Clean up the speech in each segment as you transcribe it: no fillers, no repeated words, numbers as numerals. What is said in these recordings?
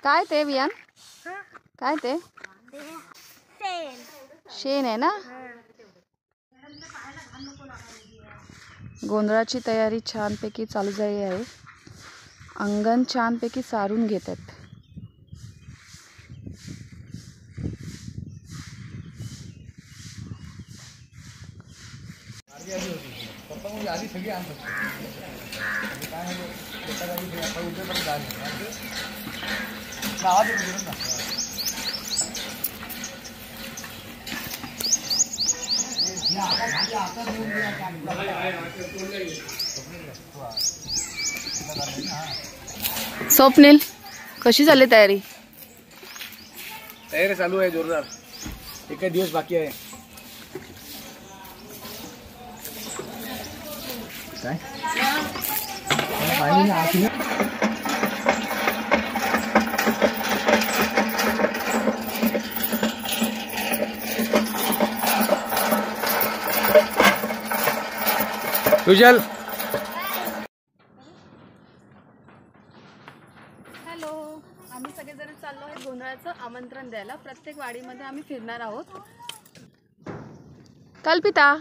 काय ते वियान? काय ते? शेण आहे ना. गोंधळाची तयारी छानपैकी चालू झाली आहे. अंगण छानपैकी सारून घेतात. स्वप्नील, कशी झाली तयारी? तयारी चालू आहे जोरदार. एक दिवस बाकी आहे. काय सुजल. हॅलो, आम्ही सगळेजण चाललो आहे गोंधळाचं आमंत्रण द्यायला. प्रत्येक वाडीमध्ये आम्ही फिरणार आहोत. कल्पिता,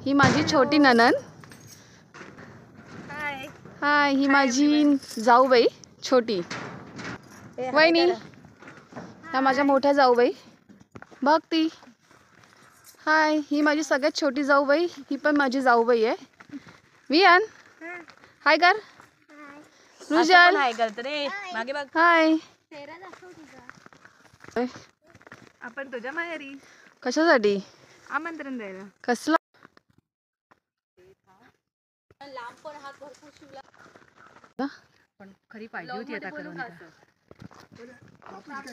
ही माझी छोटी नणंद. हाय. हाय, ही माझी जाऊबाई छोटी. वहिनी, ह्या माझ्या मोठ्या जाऊबाई. भक्ती. हाय, ही माझी सगळ्यात छोटी जाऊबाई. ही पण माझी जाऊबाई आहे. वियान, हाय कर. रुजल, हाय करतो रे. मागे बघ. हाय. आपण तुझ्या माहेरी कशासाठी? आमंत्रण द्यायला. कसलं? पण खरी पाहिजे होती आता करून.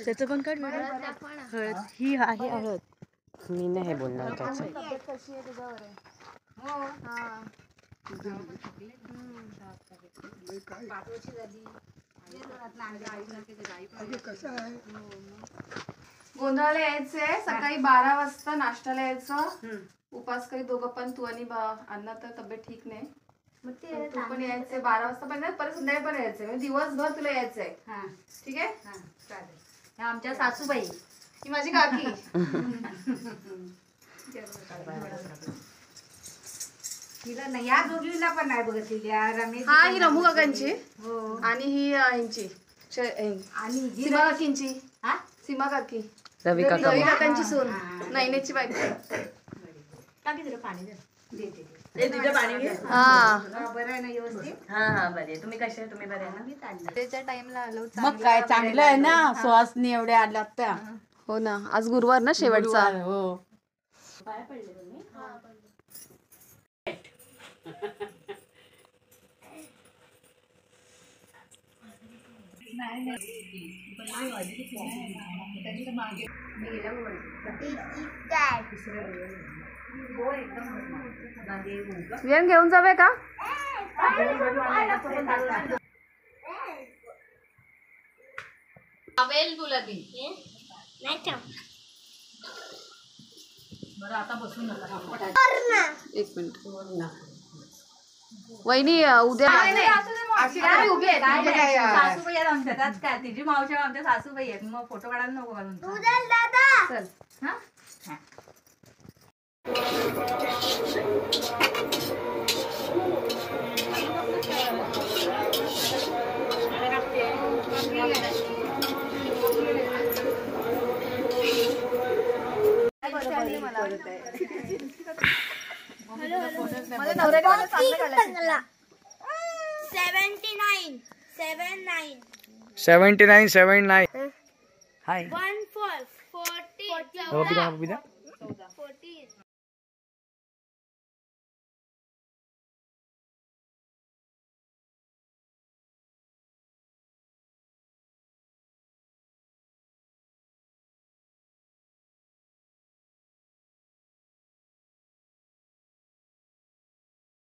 त्याचं पण काढ. हळद ही आहे हळद. मी नाही बोलणार त्याचं. तब्येत कशी आहे तुझ्यावर आहे. हो. हा. गोंधळाला यायचंय सकाळी 12 वाजता. नाश्त्याला यायचं. उपास करी दोघं पण, तू आणि अण्णा. तर तब्येत ठीक नाही, तू पण यायचंय 12 वाजता. पण परत संध्याकाळी पण यायचंय. म्हणजे दिवसभर तुला यायचंय. ठीक आहे. चालेल. आमच्या सासूबाई, ही माझी काकी. तिला नाही, या दोघीला पण नाही बघितलेली. हा, ही रमू काकांची आणि ही यांची आणि सीमा काकींची. सीमा काकी रवी रवी काका. काकांची सून, नैनेची बायको. टाकी जरा पाणी दे. तुझ्या पाणी घे. हा, बरं आहे ना व्यवस्थित? हा बरे. तुम्ही कसे? तुम्ही बरे ना? त्याच्या टाइमला आलो. मग काय चांगलं आहे ना. सुहासनी एवढे आल्यात त्या. हो ना. आज गुरुवार ना, शेवटचा. हो. पाय पडले तुम्ही? वियान घेऊन जावे का? तुला ती बरं, आता बसून नका. एक मिनिट. वहिनी उद्या उभी आहे. सासूबाई आहेत आमच्या. त्यात काय, तिची मावशी आमच्या सासूबाई आहेत. मग फोटो काढायला नको घालून. चल. हा. मला नवऱ्याने मला चांगलं घालायचं. 79 79 79 79. हाय. 1 4 40 हो, बिदा बिदा. 14